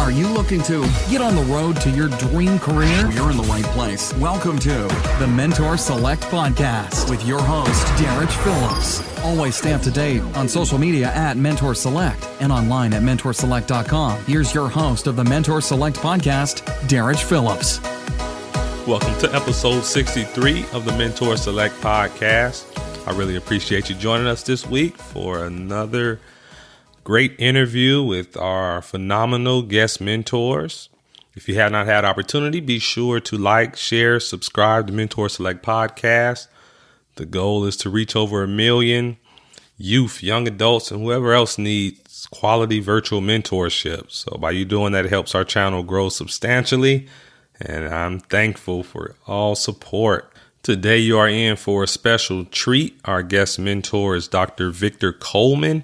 Are you looking to get on the road to your dream career? You're in the right place. Welcome to the Mentor Select Podcast with your host, Derek Phillips. Always stay up to date on social media at Mentor Select and online at mentorselect.com. Here's your host of the Mentor Select Podcast, Derek Phillips. Welcome to episode 63 of the Mentor Select Podcast. I really appreciate you joining us this week for another great interview with our phenomenal guest mentors. If you have not had opportunity, be sure to like, share, subscribe to Mentor Select Podcast. The goal is to reach over 1 million youth, young adults, and whoever else needs quality virtual mentorship. So by you doing that, it helps our channel grow substantially. And I'm thankful for all support. Today you are in for a special treat. Our guest mentor is Dr. Victor Coleman.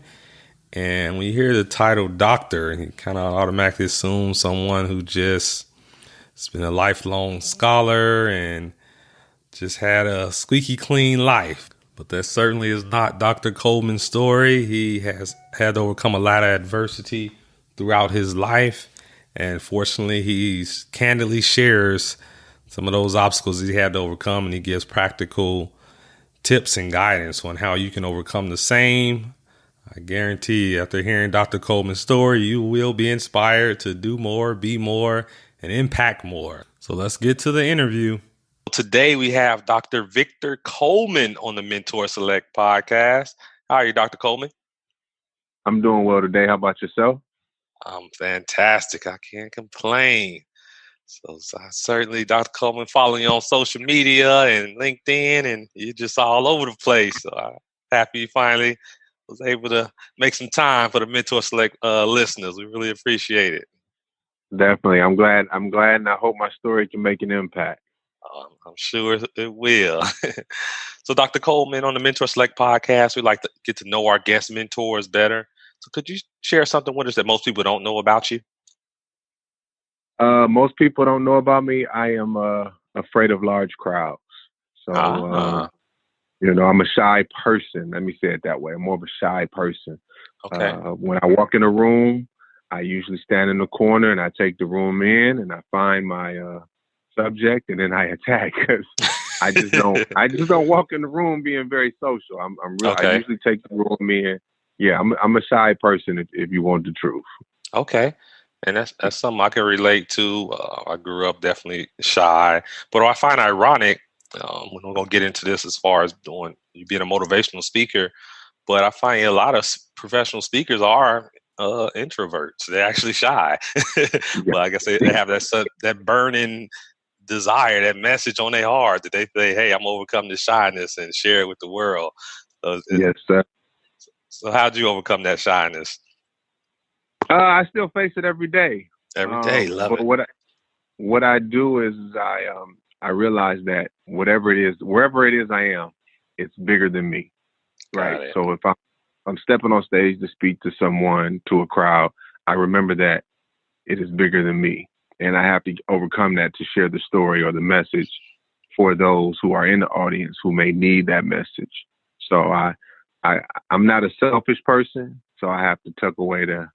And when you hear the title doctor, you kind of automatically assume someone who just has been a lifelong scholar and just had a squeaky clean life. But that certainly is not Dr. Coleman's story. He has had to overcome a lot of adversity throughout his life. And fortunately, he candidly shares some of those obstacles he had to overcome, and he gives practical tips and guidance on how you can overcome the same. I guarantee after hearing Dr. Coleman's story, you will be inspired to do more, be more, and impact more. So let's get to the interview. Today we have Dr. Victor Coleman on the Mentor Select Podcast. How are you, Dr. Coleman? I'm doing well today. How about yourself? I'm fantastic. I can't complain. So I certainly, Dr. Coleman, following you on social media and LinkedIn, and you're just all over the place. So I'm happy you finally was able to make some time for the Mentor Select listeners. We really appreciate it. Definitely. I'm glad, and I hope my story can make an impact. I'm sure it will. So Dr. Coleman, on the Mentor Select Podcast, we like to get to know our guest mentors better. So could you share something with us that most people don't know about you? Most people don't know about me. I am afraid of large crowds. So, I'm a shy person. Let me say it that way. I'm more of a shy person. Okay. When I walk in a room, I usually stand in the corner and I take the room in and I find my subject and then I attack because I just don't walk in the room being very social. I usually take the room in. Yeah, I'm a shy person if you want the truth. Okay. And that's something I can relate to. I grew up definitely shy, but I find ironic when we're going to get into this as far as you being a motivational speaker, but I find a lot of professional speakers are introverts. They're actually shy. But like I said, they have that burning desire, that message on their heart that they say, hey, I'm overcome this shyness and share it with the world. Yes, sir. So how'd you overcome that shyness? I still face it every day. Every day, love it. But what I do is I realize that wherever it is I am, it's bigger than me. Right. So if I'm stepping on stage to speak to someone, to a crowd, I remember that it is bigger than me. And I have to overcome that to share the story or the message for those who are in the audience who may need that message. So I'm not a selfish person, so I have to tuck away the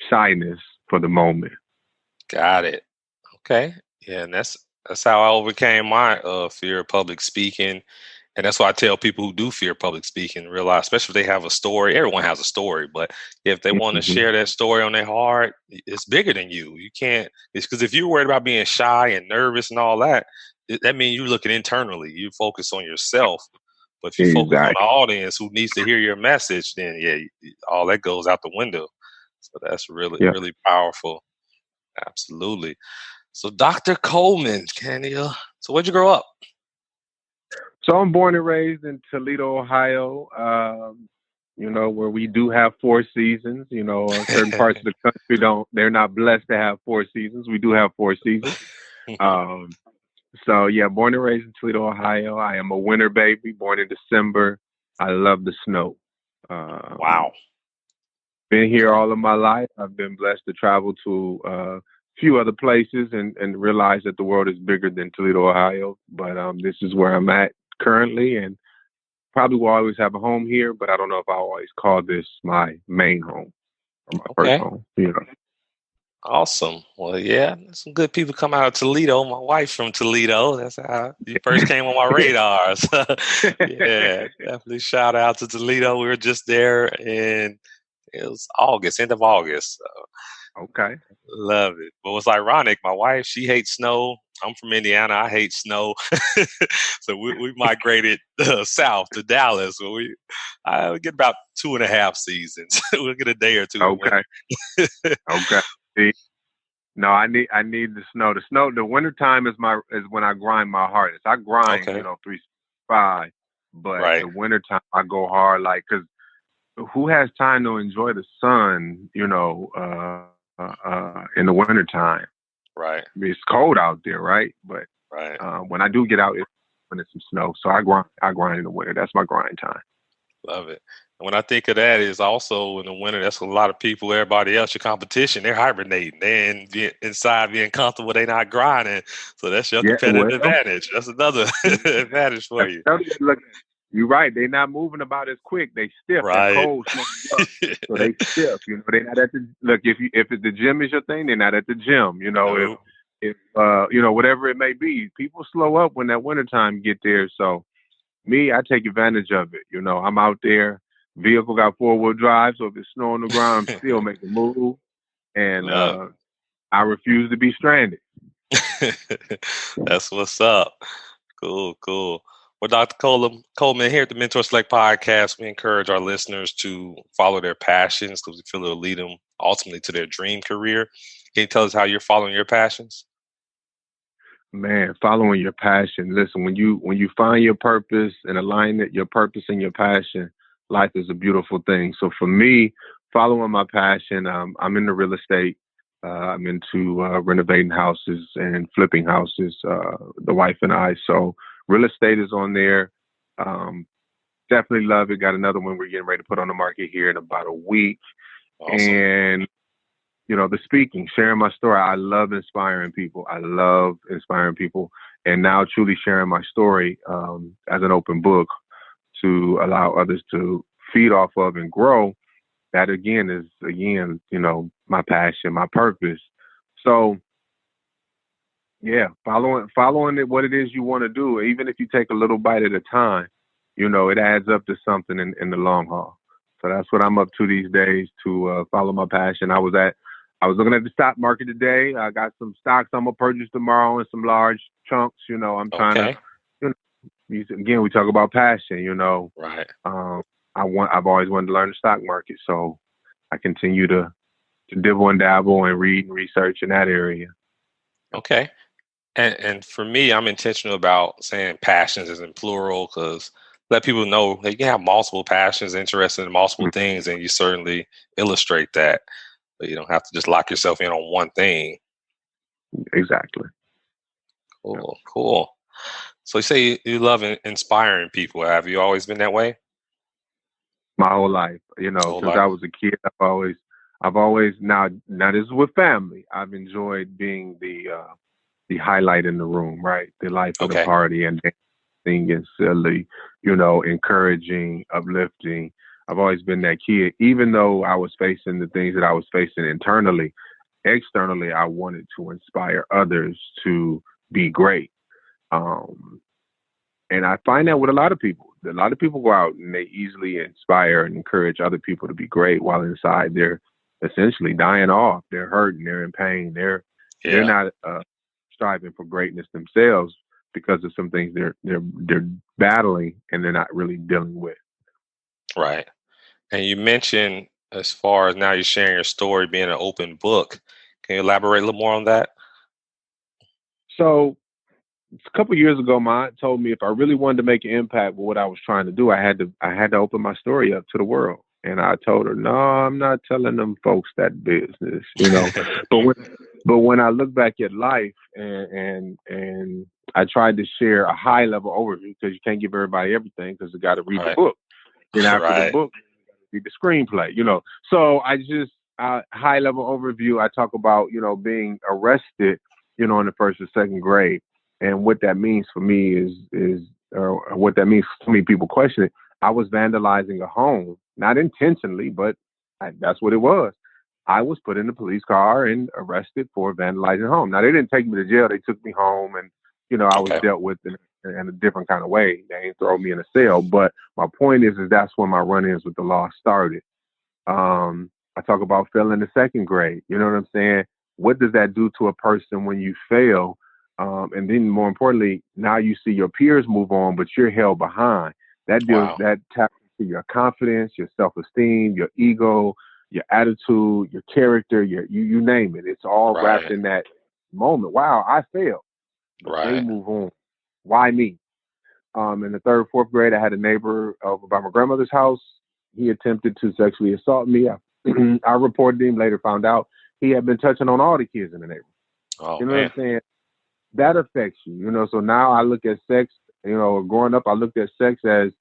shyness for the moment. Got it. Okay. Yeah, and that's how I overcame my fear of public speaking. And that's why I tell people who do fear public speaking, realize, especially if they have a story, everyone has a story, but if they want to share that story on their heart, it's bigger than you. You can't, it's because if you're worried about being shy and nervous and all that, that means you're looking internally. You focus on yourself. But if you focus on the audience who needs to hear your message, then all that goes out the window. So that's really powerful. Absolutely. So Dr. Coleman, so where'd you grow up? So I'm born and raised in Toledo, Ohio, where we do have 4 seasons. Certain parts of the country they're not blessed to have 4 seasons. We do have 4 seasons. Born and raised in Toledo, Ohio. I am a winter baby, born in December. I love the snow. Wow. Been here all of my life. I've been blessed to travel to a few other places and realize that the world is bigger than Toledo, Ohio. But this is where I'm at currently, and probably will always have a home here, but I don't know if I'll always call this my main home or my first home. Awesome. Well, yeah, some good people come out of Toledo. My wife's from Toledo. That's how you first came on my radar. So, yeah, definitely shout out to Toledo. We were just there in it was August, end of August. So Okay. love it. But what's ironic, my wife, she hates snow. I'm from Indiana. I hate snow. So we migrated south to Dallas. Where we get about 2.5 seasons. We'll get a day or two of Okay. winter. Okay. See? No, I need the snow. The winter time is when I grind my hardest. I grind, Okay. 365, but Right. the winter time I go hard, like, cause who has time to enjoy the sun, in the winter time? Right. I mean, it's cold out there, right? But Right. when I do get out, it's when it's some snow. So I grind in the winter. That's my grind time. Love it. And when I think of that, is also in the winter, that's a lot of people, everybody else, your competition, they're hibernating. They're inside being comfortable. They're not grinding. So that's your Yeah, competitive well, advantage. That's another advantage for you. look, you're right. They're not moving about as quick. They stiff. That Right. cold slows them up. So they stiff. They're not at the look. If the gym is your thing, they're not at the gym. Nope. If whatever it may be, people slow up when that wintertime get there. So me, I take advantage of it. I'm out there. Vehicle got 4-wheel drive, so if it's snow on the ground, I'm still making move, and Love. I refuse to be stranded. That's what's up. Cool, cool. Well, Dr. Coleman, here at the Mentor Select Podcast, we encourage our listeners to follow their passions because we feel it'll lead them ultimately to their dream career. Can you tell us how you're following your passions? Man, following your passion. Listen, when you find your purpose and align your purpose and your passion, life is a beautiful thing. So for me, following my passion, I'm into real estate. I'm into renovating houses and flipping houses. The wife and I. So real estate is on there. Definitely love it. Got another one we're getting ready to put on the market here in about a week. Awesome. And the speaking, sharing my story. I love inspiring people. And now truly sharing my story as an open book to allow others to feed off of and grow. That is my passion, my purpose. So yeah, following it, what it is you want to do, even if you take a little bite at a time, it adds up to something in the long haul. So that's what I'm up to these days, to follow my passion. I was looking at the stock market today. I got some stocks I'm gonna purchase tomorrow in some large chunks. I'm trying to. Again, we talk about passion. Right. I've always wanted to learn the stock market, so I continue to dibble and dabble and read and research in that area. Okay. And for me, I'm intentional about saying passions as in plural because let people know that you can have multiple passions, interested in multiple things, and you certainly illustrate that. But you don't have to just lock yourself in on one thing. Exactly. Cool, cool. So you say you love inspiring people. Have you always been that way? My whole life, Whole since life. I was a kid, I've always now this is with family. I've enjoyed being the highlight in the room, right? The life of the party and singing silly, encouraging, uplifting. I've always been that kid, even though I was facing the things that I was facing internally. Externally, I wanted to inspire others to be great. And I find that with a lot of people. A lot of people go out and they easily inspire and encourage other people to be great, while inside they're essentially dying off. They're hurting. They're in pain. They're not striving for greatness themselves because of some things they're battling and they're not really dealing with. Right. And you mentioned, as far as now you're sharing your story being an open book. Can you elaborate a little more on that? So a couple of years ago, my aunt told me if I really wanted to make an impact with what I was trying to do, I had to open my story up to the world. And I told her, no, I'm not telling them folks that business, But when I look back at life and I tried to share a high level overview, because you can't give everybody everything because they got to read the book. And after the book, read the screenplay, So I just high level overview. I talk about being arrested, in the first or second grade. And what that means for me is what that means to me, people question it. I was vandalizing a home, not intentionally, but that's what it was. I was put in the police car and arrested for vandalizing home. Now, they didn't take me to jail. They took me home, and, I was dealt with in a different kind of way. They didn't throw me in a cell. But my point is that's when my run-ins with the law started. I talk about failing the second grade. You know what I'm saying? What does that do to a person when you fail? And then more importantly, now you see your peers move on, but you're held behind. That taps into your confidence, your self-esteem, your ego, your attitude, your character, you name it. It's all wrapped in that moment. Wow, I failed. But they move on. Why me? In the third, fourth grade, I had a neighbor over by my grandmother's house. He attempted to sexually assault me. I reported him, later found out he had been touching on all the kids in the neighborhood. Oh, you know what I'm saying? That affects you, so now I look at sex, growing up, I looked at sex as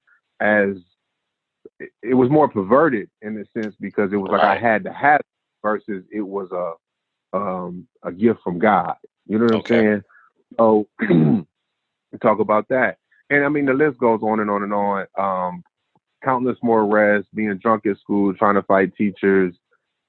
it was more perverted in a sense because it was like I had to have it versus it was a gift from God. You know what I'm saying? So we talk about that. And I mean, the list goes on and on and on. Countless more arrests, being drunk at school, trying to fight teachers.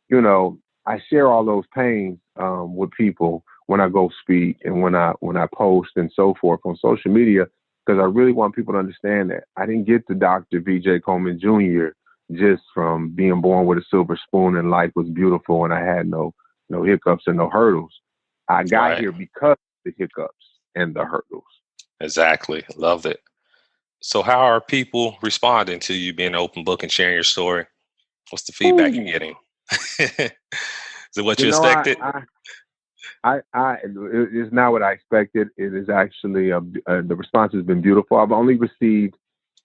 I share all those pains with people when I go speak and when I post and so forth on social media, because I really want people to understand that I didn't get to Dr. VJColeman Jr. just from being born with a silver spoon and life was beautiful and I had no hiccups and no hurdles. I got here because of the hiccups and the hurdles. Exactly. Loved it. So how are people responding to you being an open book and sharing your story? What's the feedback you're getting? Is it what you expected? It's not what I expected. It is actually, the response has been beautiful. I've only received,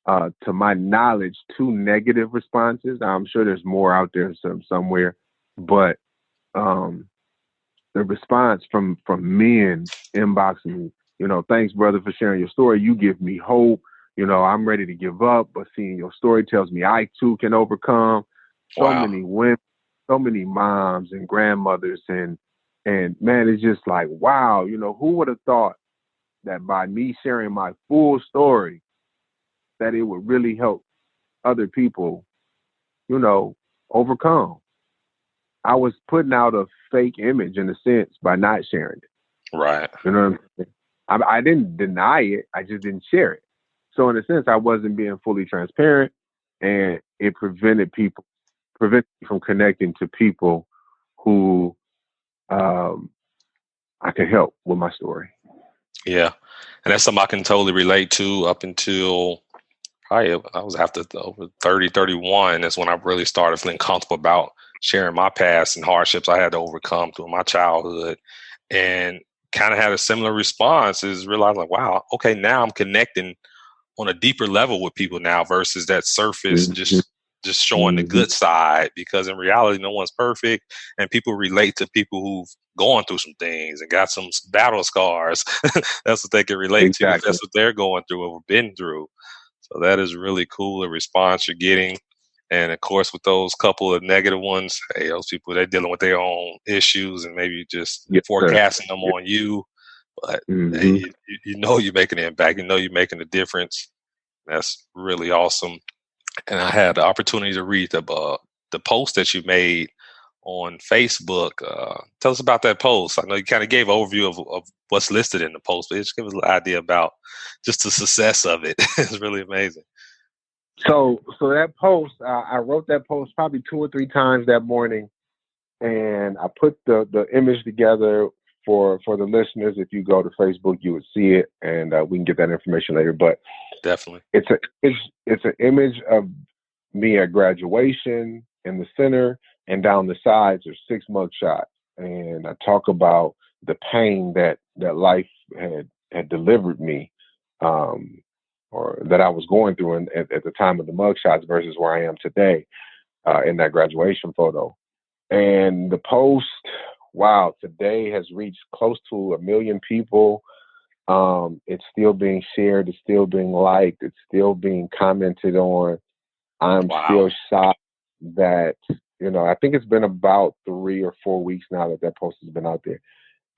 to my knowledge, 2 negative responses. I'm sure there's more out there somewhere, but the response from men inboxing me, thanks, brother, for sharing your story. You give me hope. I'm ready to give up, but seeing your story tells me I too can overcome. So many women, so many moms and grandmothers, and man, it's just like, wow, who would have thought that by me sharing my full story, that it would really help other people, overcome. I was putting out a fake image in a sense by not sharing it. Right. You know what I'm saying? I didn't deny it. I just didn't share it. So in a sense, I wasn't being fully transparent, and it prevented me from connecting to people who I could help with my story. Yeah. And that's something I can totally relate to up until probably I was after over 30, 31. That's when I really started feeling comfortable about sharing my past and hardships I had to overcome through my childhood, and kind of had a similar response is realizing like, wow, okay, now I'm connecting on a deeper level with people now versus that surface, just showing the good side, because in reality, no one's perfect, and people relate to people who've gone through some things and got some battle scars. That's what they can relate to. That's what they're going through or been through. So that is really cool, the response you're getting. And of course, with those couple of negative ones, hey, those people, they're dealing with their own issues and maybe just forecasting them on you. But hey, you're making an impact. You're making a difference. That's really awesome. And I had the opportunity to read the post that you made on Facebook. Tell us about that post. I know you kind of gave an overview of what's listed in the post, but just give us an idea about just the success of it. It's really amazing. So that post, I wrote that post probably 2 or 3 times that morning, and I put the image together for the listeners. If you go to Facebook, you would see it, and we can get that information later. But definitely, it's an image of me at graduation in the center, and down the sides are 6 mug shots, and I talk about the pain that life had delivered me, or that I was going through at the time of the mug shots versus where I am today in that graduation photo. And the post, wow, today has reached close to 1 million people. It's still being shared. It's still being liked. It's still being commented on. I'm still shocked that, I think it's been about 3 or 4 weeks now that post has been out there.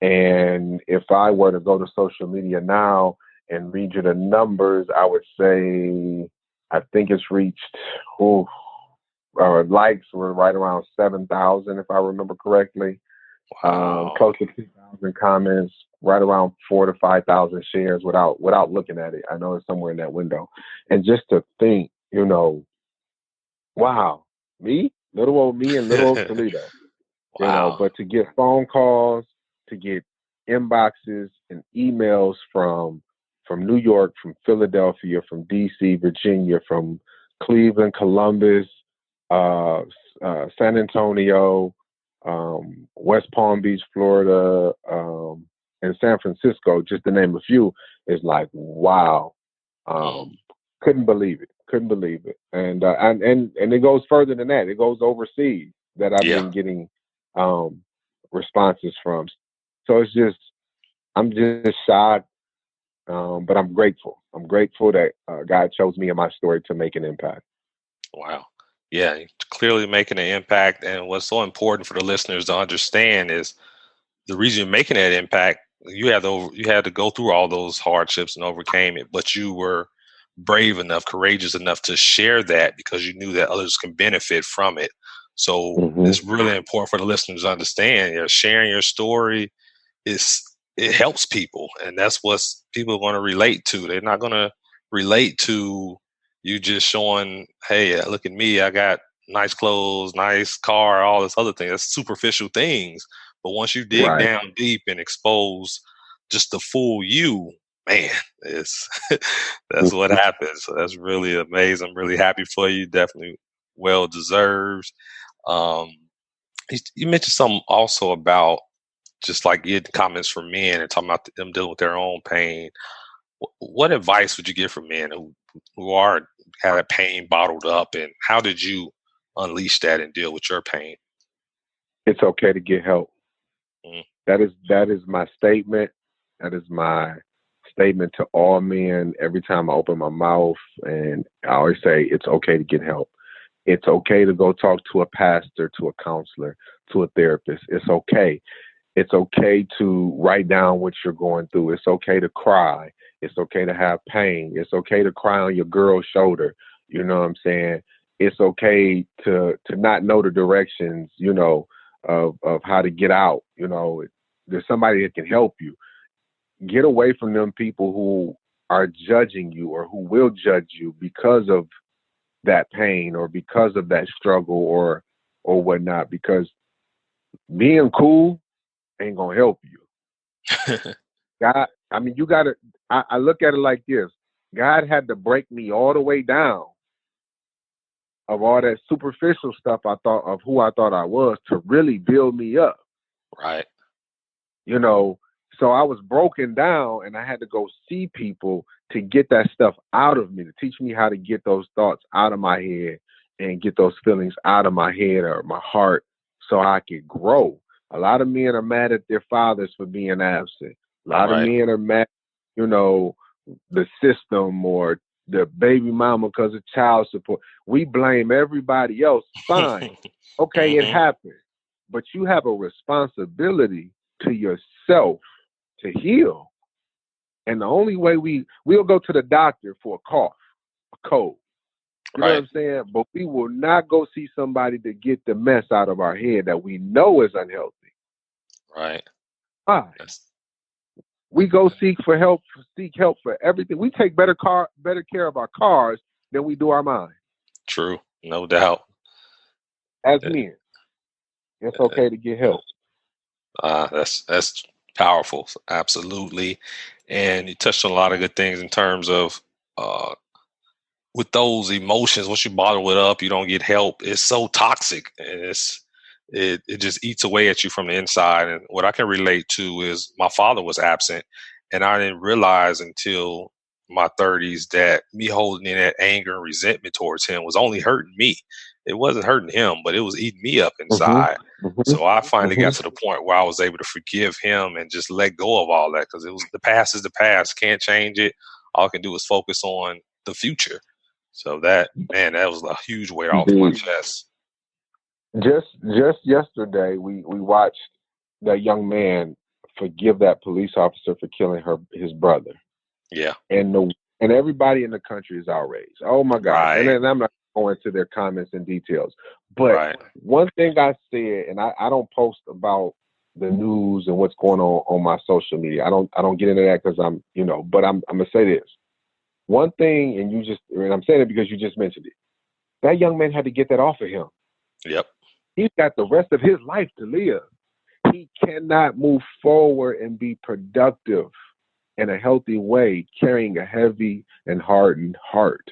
And if I were to go to social media now and read you the numbers, I would say I think it's reached likes were right around 7,000, if I remember correctly. Wow. Close to 2,000 comments, right around 4,000 to 5,000 shares without looking at it. I know it's somewhere in that window. And just to think, wow, little old me in little old Toledo, Wow. but to get phone calls, to get inboxes and emails from New York, from Philadelphia, from DC, Virginia, from Cleveland, Columbus, San Antonio, West Palm Beach, Florida, and San Francisco, just to name a few, is like, wow. Couldn't believe it. And it goes further than that. It goes overseas that I've been getting responses from. So I'm just shocked, but I'm grateful. I'm grateful that God chose me and my story to make an impact. Wow. Yeah, clearly making an impact. And what's so important for the listeners to understand is the reason you're making that impact. You had to go through all those hardships and overcame it, but you were brave enough, courageous enough to share that because you knew that others can benefit from it. So it's really important for the listeners to understand. Sharing your story it helps people, and that's what people are going to relate to. They're not going to relate to you just showing, hey, look at me, I got nice clothes, nice car, all this other thing. That's superficial things. But once you dig down deep and expose just the full you, man, that's what happens. So that's really amazing. I'm really happy for you. Definitely well deserved. You mentioned something also about just like getting comments from men and talking about them dealing with their own pain. What advice would you give for men who have that pain bottled up, and how did you unleash that and deal with your pain? It's okay to get help. That is my statement. That is my statement to all men every time I open my mouth, and I always say it's okay to get help. It's okay to go talk to a pastor, to a counselor, to a therapist. It's okay. It's okay to write down what you're going through. It's okay to cry. It's okay to have pain. It's okay to cry on your girl's shoulder. You know what I'm saying? It's okay to not know the directions, of how to get out. There's somebody that can help you. Get away from them people who are judging you or who will judge you because of that pain or because of that struggle or whatnot, because being cool ain't gonna help you. God, you gotta, I look at it like this. God had to break me all the way down of all that superficial stuff I thought of who I thought I was to really build me up. Right. So I was broken down and I had to go see people to get that stuff out of me, to teach me how to get those thoughts out of my head and get those feelings out of my head or my heart so I could grow. A lot of men are mad at their fathers for being absent. A lot of men are mad, the system or the baby mama because of child support. We blame everybody else. Fine. Okay, it happened. But you have a responsibility to yourself to heal. And the only way we'll go to the doctor for a cough, a cold. You know what I'm saying? But we will not go see somebody to get the mess out of our head that we know is unhealthy. Right. Why? We go seek help for everything. We take better care of our cars than we do our mind. True. No doubt. As men, it's okay to get help. That's powerful. Absolutely. And you touched on a lot of good things in terms of with those emotions. Once you bottle it up, you don't get help. It's so toxic, and it just eats away at you from the inside. And what I can relate to is my father was absent, and I didn't realize until my 30s that me holding in that anger and resentment towards him was only hurting me. It wasn't hurting him, but it was eating me up inside. So I finally got to the point where I was able to forgive him and just let go of all that, because the past is the past. Can't change it. All I can do is focus on the future. So that was a huge weight off my chest. Just yesterday, we watched that young man forgive that police officer for killing his brother. Yeah. And everybody in the country is outraged. Oh my God. Right. And I'm not go into their comments and details. But one thing I said, and I don't post about the news and what's going on my social media. I don't get into that because I'm, but I'm gonna say this. One thing, and I'm saying it because you just mentioned it. That young man had to get that off of him. Yep. He's got the rest of his life to live. He cannot move forward and be productive in a healthy way, carrying a heavy and hardened heart.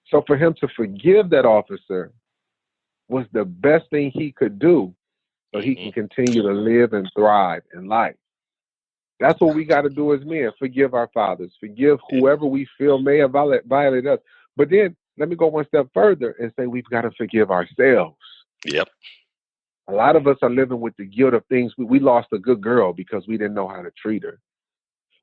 So for him to forgive that officer was the best thing he could do so he can continue to live and thrive in life. That's what we got to do as men. Forgive our fathers. Forgive whoever we feel may have violated us. But then let me go one step further and say we've got to forgive ourselves. Yep. A lot of us are living with the guilt of things. We lost a good girl because we didn't know how to treat her.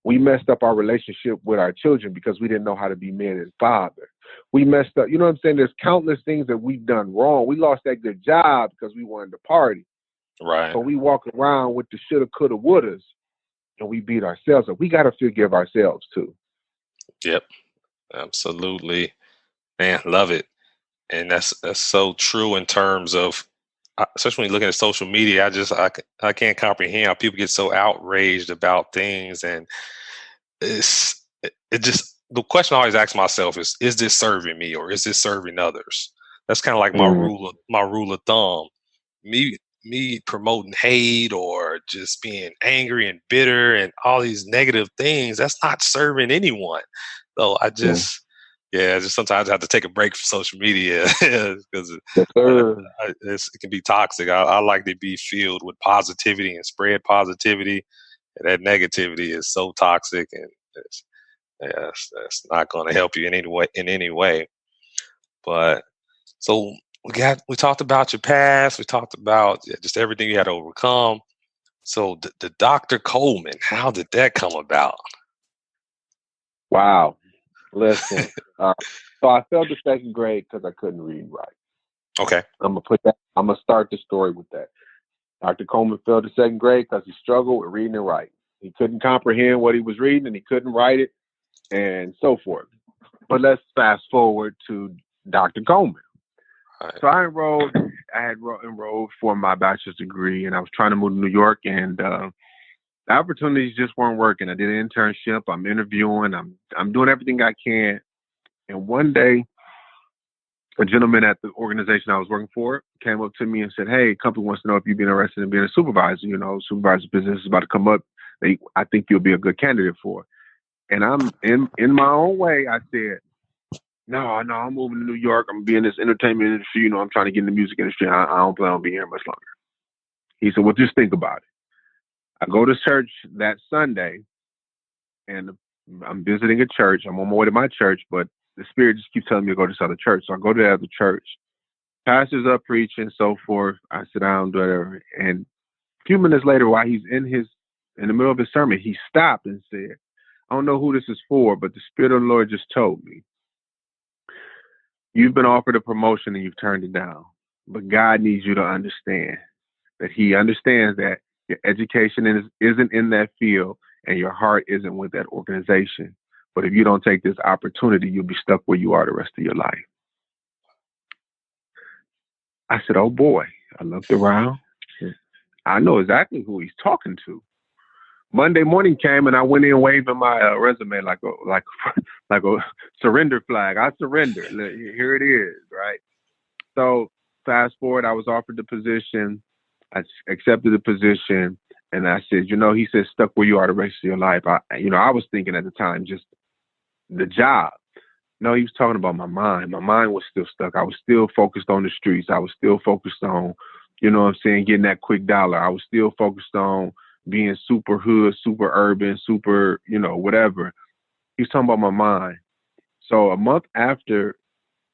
We messed up our relationship with our children because we didn't know how to be men and father. We messed up, you know what I'm saying? There's countless things that we've done wrong. We lost that good job because we wanted to party. Right. So we walk around with the shoulda, coulda, wouldas, and we beat ourselves up. We got to forgive ourselves too. Yep. Absolutely. Man, love it. And that's so true in terms of, especially when you're looking at social media, I can't comprehend how people get so outraged about things. And it just, the question I always ask myself is this serving me or is this serving others? That's kind of like my rule of thumb. Me promoting hate or just being angry and bitter and all these negative things, that's not serving anyone. So I just sometimes I have to take a break from social media because it can be toxic. I like to be filled with positivity and spread positivity. And that negativity is so toxic, and that's not going to help you in any way. But so we talked about your past. We talked about just everything you had to overcome. So the Dr. Coleman, how did that come about? Wow. Listen, so I failed the second grade because I couldn't read and write. Okay. I'm gonna start the story with that. Dr. Coleman failed the second grade because he struggled with reading and writing. He couldn't comprehend what he was reading and he couldn't write it and so forth. But let's fast forward to Dr. Coleman. Right. So I had enrolled for my bachelor's degree and I was trying to move to New York and the opportunities just weren't working. I did an internship. I'm interviewing. I'm doing everything I can. And one day, a gentleman at the organization I was working for came up to me and said, "Hey, company wants to know if you'd be interested in being a supervisor. Supervisor business is about to come up. I think you'll be a good candidate for it." And I'm in my own way. I said, "No, I'm moving to New York. I'm gonna be in this entertainment industry. I'm trying to get in the music industry. I don't plan on being here much longer." He said, "Well, just think about it." I go to church that Sunday, and I'm visiting a church. I'm on my way to my church, but the Spirit just keeps telling me to go to this other church. So I go to the other church. Pastor's up preaching, so forth. I sit down, whatever. And a few minutes later, while he's in the middle of his sermon, he stopped and said, "I don't know who this is for, but the Spirit of the Lord just told me. You've been offered a promotion and you've turned it down. But God needs you to understand that He understands that your education isn't in that field and your heart isn't with that organization. But if you don't take this opportunity, you'll be stuck where you are the rest of your life." I said, "Oh boy." I looked around. I know exactly who he's talking to. Monday morning came and I went in waving my resume like a surrender flag. I surrender. Here it is, right? So fast forward, I was offered the position. I accepted the position, and I said, he said, stuck where you are the rest of your life. I was thinking at the time just the job. No, he was talking about my mind. My mind was still stuck. I was still focused on the streets. I was still focused on, getting that quick dollar. I was still focused on being super hood, super urban, super, whatever. He was talking about my mind. So a month after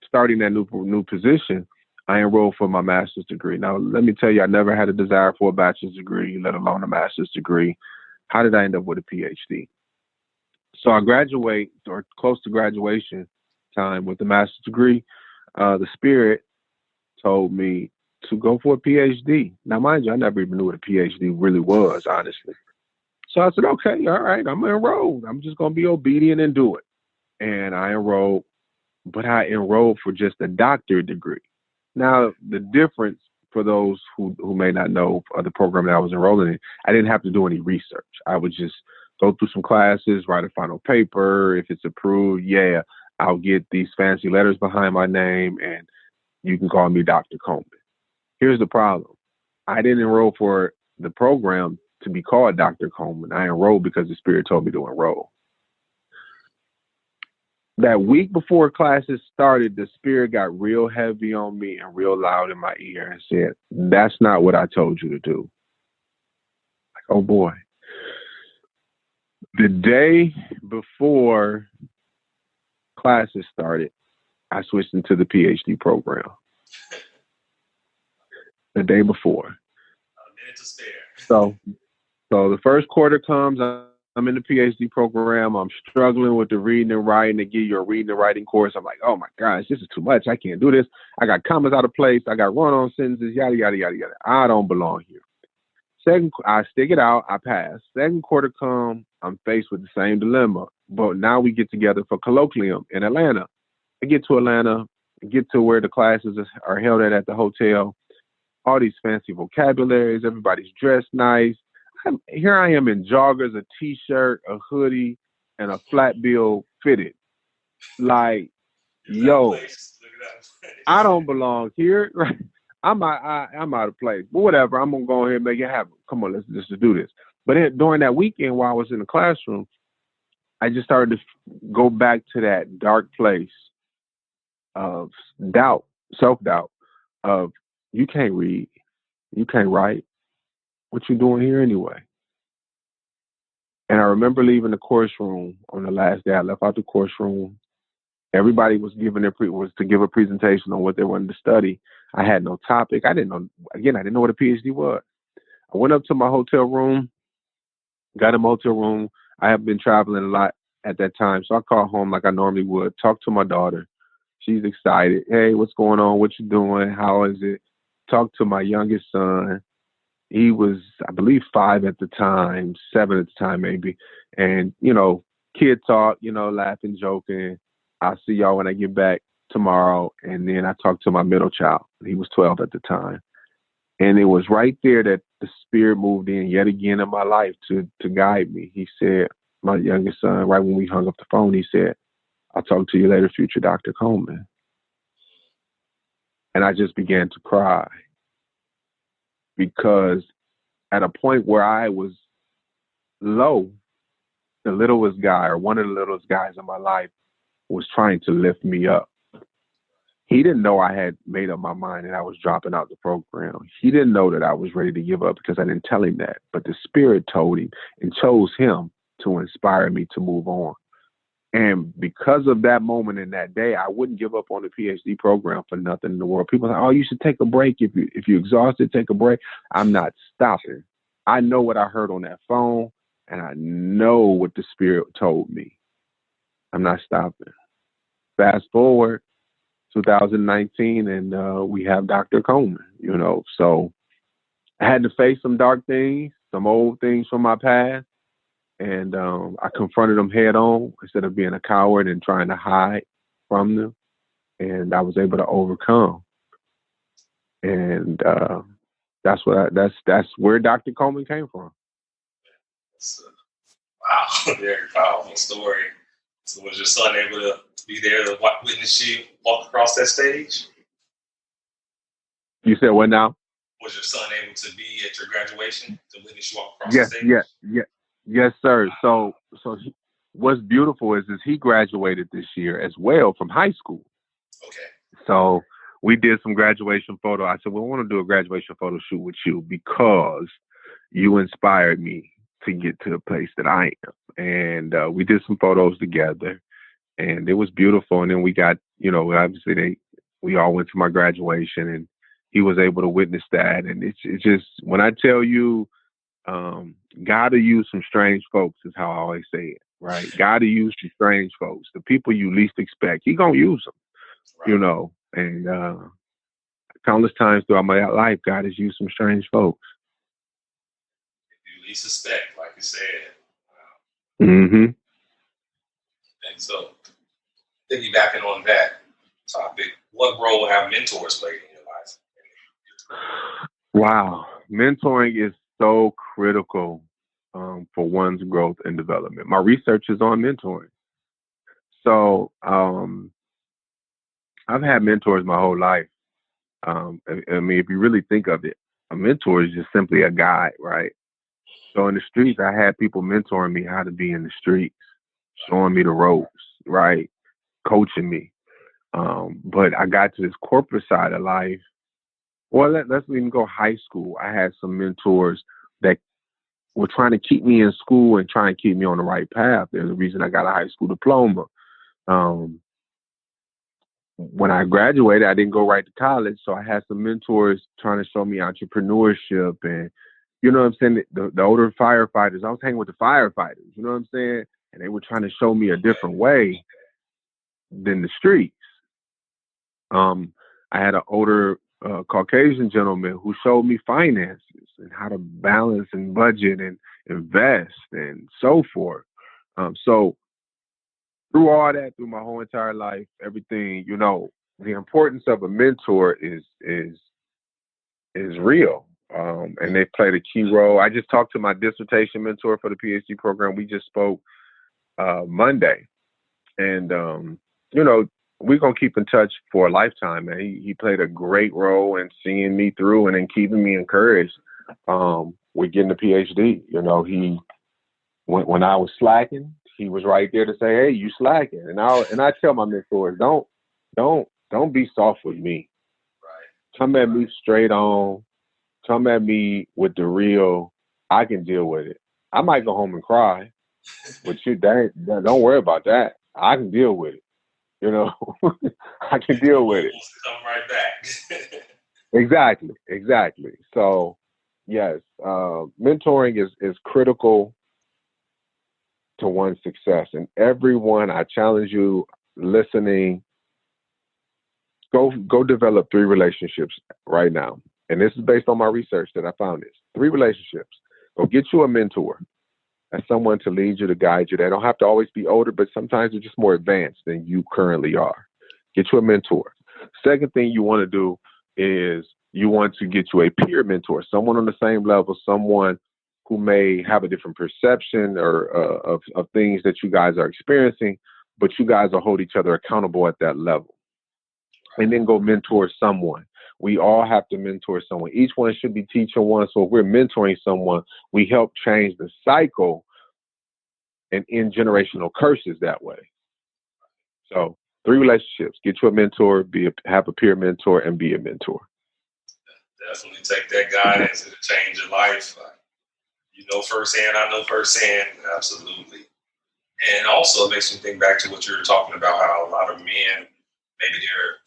starting that new position, I enrolled for my master's degree. Now, let me tell you, I never had a desire for a bachelor's degree, let alone a master's degree. How did I end up with a PhD? So I graduate, or close to graduation time with the master's degree. The Spirit told me to go for a PhD. Now, mind you, I never even knew what a PhD really was, honestly. So I said, okay, all right, I'm enrolled. I'm just going to be obedient and do it. And I enrolled. but I enrolled for just a doctorate degree. Now, the difference for those who may not know the program that I was enrolling in, I didn't have to do any research. I would just go through some classes, write a final paper. If it's approved, yeah, I'll get these fancy letters behind my name, and you can call me Dr. Coleman. Here's the problem. I didn't enroll for the program to be called Dr. Coleman. I enrolled because the Spirit told me to enroll. That week before classes started, the Spirit got real heavy on me and real loud in my ear and said, "That's not what I told you to do." Like, oh boy. The day before classes started, I switched into the PhD program. The day before. A minute to spare. So the first quarter comes, I'm in the PhD program. I'm struggling with the reading and writing. They give you a reading and writing course. I'm like, oh my gosh, this is too much. I can't do this. I got commas out of place. I got run-on sentences, yada, yada, yada, yada. I don't belong here. I stick it out. I pass. Second quarter come, I'm faced with the same dilemma. But now we get together for colloquium in Atlanta. I get to Atlanta, get to where the classes are held at the hotel. All these fancy vocabularies. Everybody's dressed nice. Here I am in joggers, a t-shirt, a hoodie, and a flat bill fitted. Like, yo, I don't belong here. Right? I'm out of place. But whatever, I'm gonna go ahead and make it happen. Come on, let's just do this. But during that weekend, while I was in the classroom, I just started to go back to that dark place of doubt, self-doubt, of you can't read, you can't write. What you doing here anyway? And I remember leaving the course room on the last day. I left out the course room. Everybody was giving was to give a presentation on what they wanted to study. I had no topic. I didn't know what a PhD was. I went up to my hotel room, got in my hotel room. I have been traveling a lot at that time, so I called home like I normally would, talk to my daughter. She's excited. Hey, what's going on? What you doing? How is it? Talk to my youngest son. He was, I believe, 5 at the time, 7 at the time maybe. And, kid talk, laughing, joking. I'll see y'all when I get back tomorrow. And then I talked to my middle child. He was 12 at the time. And it was right there that the Spirit moved in yet again in my life to guide me. He said, my youngest son, right when we hung up the phone, he said, "I'll talk to you later, future Dr. Coleman." And I just began to cry. Because at a point where I was low, the littlest guy, or one of the littlest guys in my life, was trying to lift me up. He didn't know I had made up my mind and I was dropping out the program. He didn't know that I was ready to give up because I didn't tell him that. But the Spirit told him and chose him to inspire me to move on. And because of that moment in that day, I wouldn't give up on the PhD program for nothing in the world. People are like, "Oh, you should take a break. If you're exhausted, take a break." I'm not stopping. I know what I heard on that phone, and I know what the Spirit told me. I'm not stopping. Fast forward 2019, and we have Dr. Coleman, So I had to face some dark things, some old things from my past. And I confronted them head on instead of being a coward and trying to hide from them. And I was able to overcome. And that's where Dr. Coleman came from. Wow, very powerful story. So was your son able to be there to witness you walk across that stage? You said what now? Was your son able to be at your graduation to witness you walk across the stage? Yes, sir. So what's beautiful is he graduated this year as well from high school. Okay. So we did some graduation photo. I said, "Well, I want to do a graduation photo shoot with you because you inspired me to get to the place that I am." And we did some photos together, and it was beautiful. And then we got, obviously we all went to my graduation, and he was able to witness that. And it's just, when I tell you, God will use some strange folks, is how I always say it, right? God will use some strange folks, the people you least expect. He gonna use them, right. And countless times throughout my life, God has used some strange folks. You least suspect, like you said. Wow. Mm-hmm. And so piggybacking on that topic, what role have mentors played in your life? Wow. Mentoring is so critical for one's growth and development. My research is on mentoring. So I've had mentors my whole life. I mean, if you really think of it, a mentor is just simply a guide, right? So in the streets, I had people mentoring me how to be in the streets, showing me the ropes, right? Coaching me. But I got to this corporate side of life. Well, let's even go high school. I had some mentors that were trying to keep me in school and trying to keep me on the right path. There's a reason I got a high school diploma. When I graduated, I didn't go right to college. So I had some mentors trying to show me entrepreneurship and, you know what I'm saying? The older firefighters, I was hanging with the firefighters, you know what I'm saying? And they were trying to show me a different way than the streets. I had an older Caucasian gentleman who showed me finances and how to balance and budget and invest and so forth. So through all that, through my whole entire life, everything, you know, the importance of a mentor is real. And they played a key role. I just talked to my dissertation mentor for the PhD program. We just spoke Monday. And, you know, we're going to keep in touch for a lifetime, man. He played a great role in seeing me through and in keeping me encouraged with getting the PhD. You know, when I was slacking, he was right there to say, "Hey, you slacking." And I tell my mentors, don't be soft with me. Right. Come at me straight on. Come at me with the real. I can deal with it. I might go home and cry, but don't worry about that. I can deal with it. You know, I can deal with it. Come right back. Exactly. So, yes, mentoring is critical to one's success. And everyone, I challenge you, listening, go develop 3 relationships right now. And this is based on my research that I found this. 3 relationships. Go get you a mentor. That's someone to lead you, to guide you. They don't have to always be older, but sometimes they're just more advanced than you currently are. Get you a mentor. Second thing you want to do is you want to get you a peer mentor, someone on the same level, someone who may have a different perception or of things that you guys are experiencing, but you guys will hold each other accountable at that level. And then go mentor someone. We all have to mentor someone. Each one should be teaching one. So if we're mentoring someone, we help change the cycle and end generational curses that way. So 3 relationships: get you a mentor, have a peer mentor, and be a mentor. Definitely take that guidance to change your life. You know firsthand, I know firsthand, absolutely. And also it makes me think back to what you were talking about, how a lot of men, maybe they're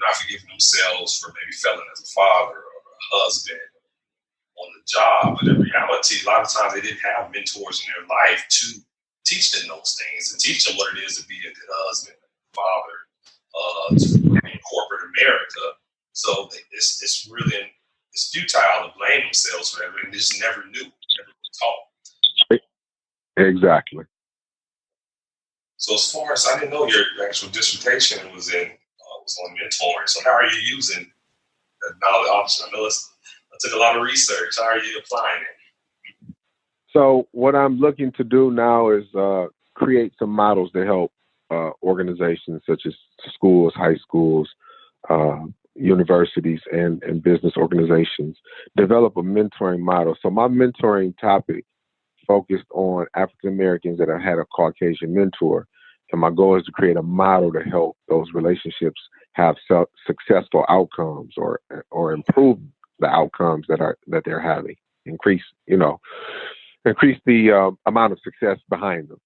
not forgiving themselves for maybe failing as a father or a husband on the job. But in reality, a lot of times they didn't have mentors in their life to teach them those things and teach them what it is to be a good husband, father, in corporate America. So it's really futile to blame themselves for that. They just never knew, never taught. Exactly. So as far as, I didn't know your actual dissertation was on mentoring. So how are you using that knowledge? I know it took a lot of research. How are you applying it? So what I'm looking to do now is create some models to help organizations such as schools, high schools, universities, and business organizations develop a mentoring model. So my mentoring topic focused on African Americans that have had a Caucasian mentor. And my goal is to create a model to help those relationships have successful outcomes or improve the outcomes that they're having, increase the amount of success behind them.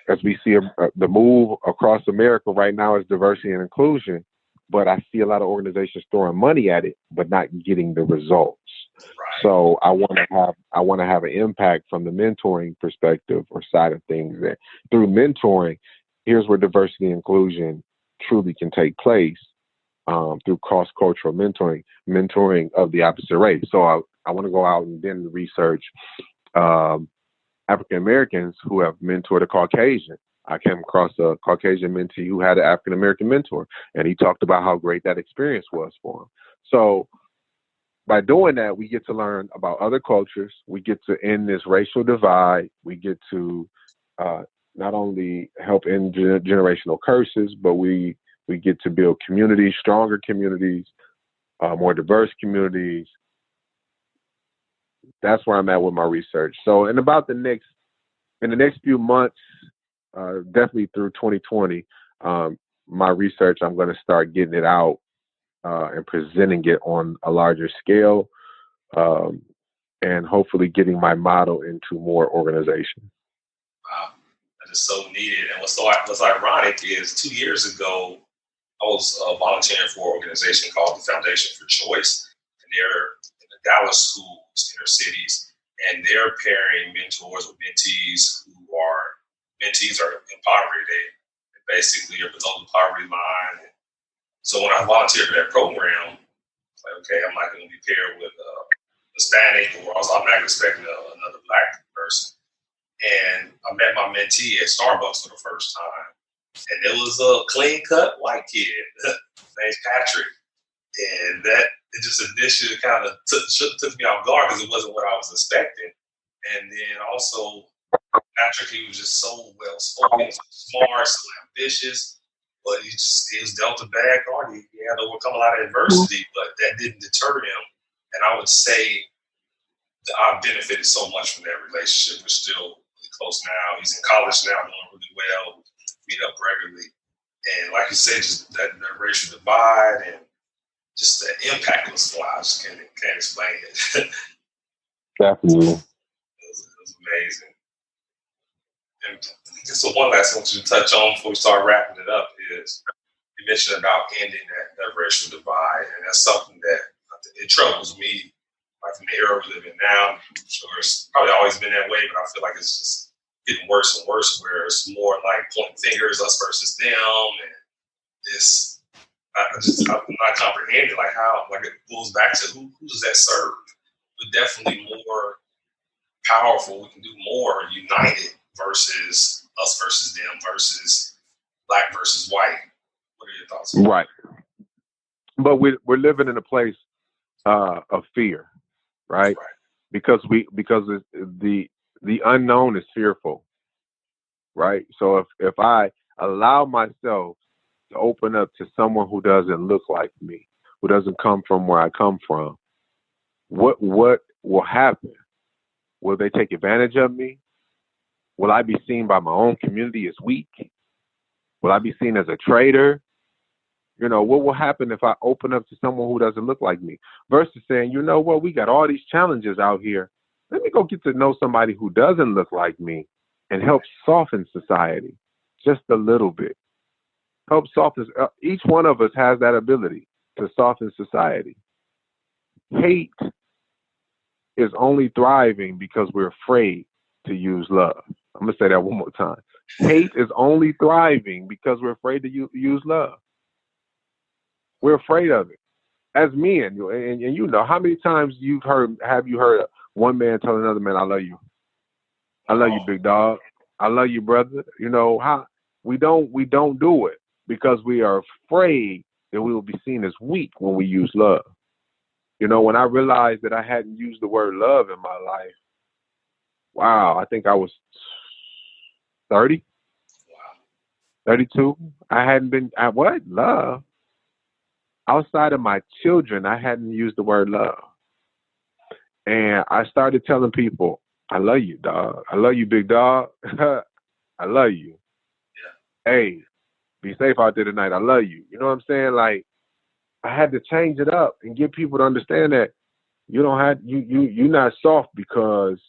As we see the move across America right now is diversity and inclusion, but I see a lot of organizations throwing money at it, but not getting the results. Right. So I want to have an impact from the mentoring perspective or side of things, that through mentoring, here's where diversity and inclusion truly can take place through cross-cultural mentoring of the opposite race. So I want to go out and then research African Americans who have mentored a Caucasian I came across a Caucasian mentee who had an African American mentor, and he talked about how great that experience was for him. So by doing that, we get to learn about other cultures. We get to end this racial divide. We get to not only help end generational curses, but we get to build communities, stronger communities, more diverse communities. That's where I'm at with my research. So in the next few months, definitely through 2020, my research, I'm going to start getting it out and presenting it on a larger scale, and hopefully getting my model into more organizations. Wow, that is so needed. And what's ironic is 2 years ago, I was volunteering for an organization called the Foundation for Choice, and they're in the Dallas schools, inner cities, and they're pairing mentors with mentees mentees are in poverty. They basically are below the poverty line. So when I volunteered for that program, it's like, okay, I'm not going to be paired with Hispanic, or I was automatically expecting another Black person. And I met my mentee at Starbucks for the first time. And it was a clean-cut white kid named Patrick. And that it just initially kind of took me off guard because it wasn't what I was expecting. And then also, Patrick, he was just so well-spoken, so smart, so ambitious. But he was dealt a bad card. He had to overcome a lot of adversity, but that didn't deter him. And I would say that I've benefited so much from that relationship. We're still really close now. He's in college now, doing really well. We meet up regularly. And like you said, just that racial divide and just the impact of this I just can't explain it. Definitely. It was amazing. And just one last thing I want you to touch on before we start wrapping it up is you mentioned about ending that racial divide. And that's something that it troubles me. Like in the era we live in now, I'm sure it's probably always been that way, but I feel like it's just getting worse and worse, where it's more like pointing fingers, us versus them. And it's, I'm not comprehending like how, like it goes back to who does that serve? We're definitely more powerful. We can do more united versus us versus them versus Black versus white. What are your thoughts? Right. But we're living in a place of fear, right? Because the unknown is fearful, right? So if I allow myself to open up to someone who doesn't look like me, who doesn't come from where I come from, what will happen? Will they take advantage of me? Will I be seen by my own community as weak? Will I be seen as a traitor? You know, what will happen if I open up to someone who doesn't look like me? Versus saying, you know what, we got all these challenges out here. Let me go get to know somebody who doesn't look like me and help soften society just a little bit. Help soften. Each one of us has that ability to soften society. Hate is only thriving because we're afraid to use love. I'm going to say that one more time. Hate is only thriving because we're afraid to use love. We're afraid of it. As men, and you know, how many times have you heard one man tell another man, I love you. I love you, big dog. I love you, brother. You know, how we don't do it because we are afraid that we will be seen as weak when we use love. You know, when I realized that I hadn't used the word love in my life, wow, I think I was 30, 32. I hadn't been, what? Love? Outside of my children, I hadn't used the word love. And I started telling people, I love you, dog. I love you, big dog. I love you. Yeah. Hey, be safe out there tonight. I love you. You know what I'm saying? Like, I had to change it up and get people to understand that you don't have, you're not soft because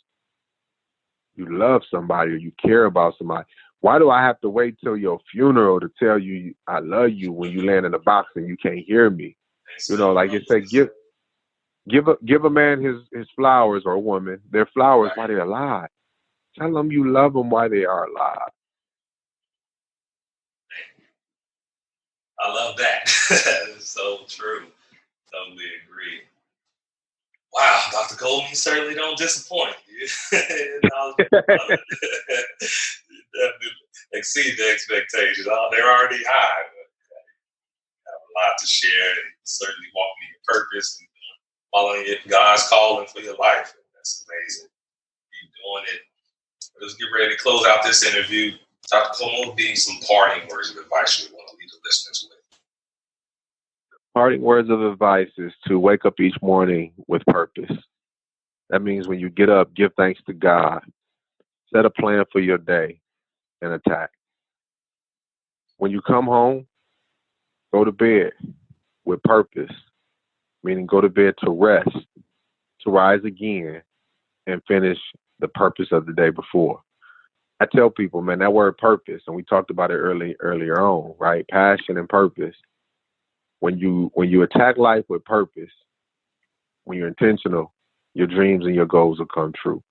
you love somebody or you care about somebody. Why do I have to wait till your funeral to tell you I love you when you land in a box and you can't hear me? You know, like it said, give a man his flowers, or a woman their flowers while they're alive. Tell them you love them while they are alive. I love that. That is so true. Totally agree. Wow, Dr. Coleman, you certainly don't disappoint. exceed the expectations. They're already high. But have a lot to share, and certainly walking in your purpose and following God's calling for your life. That's amazing. Keep doing it. Let's get ready to close out this interview. Dr. Coleman, what would be some parting words of advice you want to leave the listeners with? Parting words of advice is to wake up each morning with purpose. That means when you get up, give thanks to God. Set a plan for your day and attack. When you come home, go to bed with purpose, meaning go to bed to rest, to rise again, and finish the purpose of the day before. I tell people, man, that word purpose, and we talked about it earlier on, right? Passion and purpose. When you attack life with purpose, when you're intentional, your dreams and your goals will come true.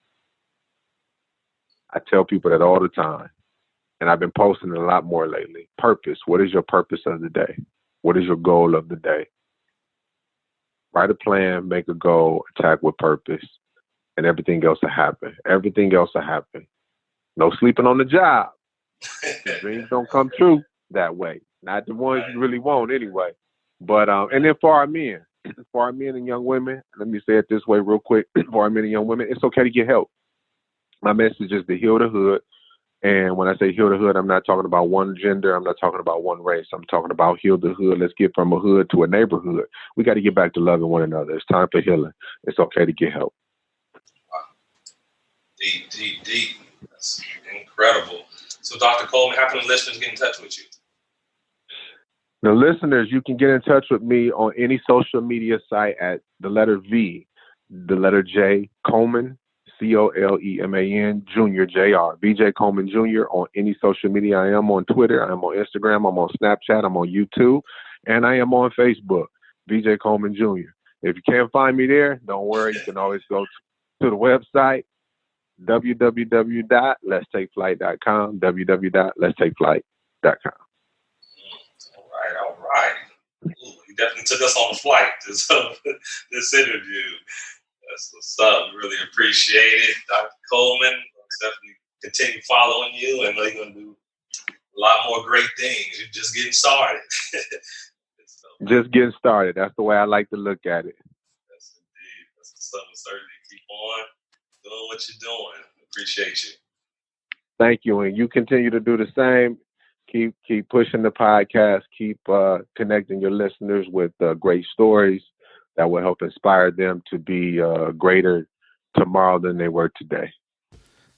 I tell people that all the time, and I've been posting it a lot more lately. Purpose. What is your purpose of the day? What is your goal of the day? Write a plan, make a goal, attack with purpose, and everything else will happen. Everything else will happen. No sleeping on the job. Your dreams don't come true that way. Not the ones you really want anyway. But and then for our men and young women, let me say it this way real quick. For our men and young women, it's okay to get help. My message is to heal the hood. And when I say heal the hood, I'm not talking about one gender. I'm not talking about one race. I'm talking about heal the hood. Let's get from a hood to a neighborhood. We got to get back to loving one another. It's time for healing. It's okay to get help. Wow. Deep. That's incredible. So, Dr. Coleman, how can the listeners get in touch with you? The listeners, you can get in touch with me on any social media site at the letter V, the letter J, Coleman, Coleman Jr, Jr, VJColeman Jr on any social media. I am on Twitter, I am on Instagram, I'm on Snapchat, I'm on YouTube, and I am on Facebook, VJColeman Jr. If you can't find me there, don't worry. You can always go to the website, www.letstakeflight.com, www.letstakeflight.com. All right. Ooh, you definitely took us on a flight this interview. That's what's up. Really appreciate it, Dr. Coleman. I'll definitely continue following you, and I know you're going to do a lot more great things. You're just getting started. Just getting started. That's the way I like to look at it. Yes, indeed. That's what's up. Certainly keep on doing what you're doing. Appreciate you. Thank you. And you continue to do the same. Keep pushing the podcast. Keep connecting your listeners with great stories that will help inspire them to be greater tomorrow than they were today.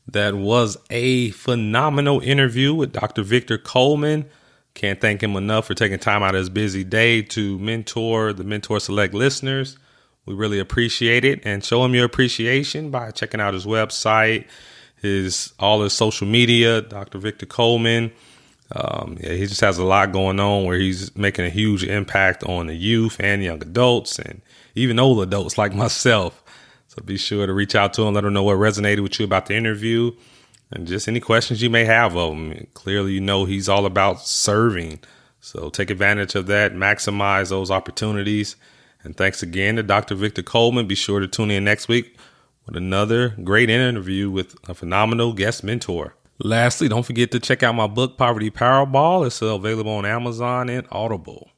That was a phenomenal interview with Dr. Victor Coleman. Can't thank him enough for taking time out of his busy day to mentor the Mentor Select listeners. We really appreciate it, and show him your appreciation by checking out his website, all his social media, Dr. Victor Coleman. He just has a lot going on where he's making a huge impact on the youth and young adults and even old adults like myself. So be sure to reach out to him, let him know what resonated with you about the interview and just any questions you may have of him. Clearly, you know, he's all about serving. So take advantage of that, maximize those opportunities. And thanks again to Dr. Victor Coleman. Be sure to tune in next week with another great interview with a phenomenal guest mentor. Lastly, don't forget to check out my book, Poverty Powerball. It's available on Amazon and Audible.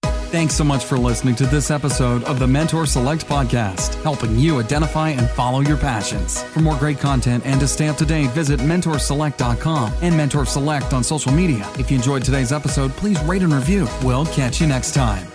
Thanks so much for listening to this episode of the Mentor Select podcast, helping you identify and follow your passions. For more great content and to stay up to date, visit mentorselect.com and Mentor Select on social media. If you enjoyed today's episode, please rate and review. We'll catch you next time.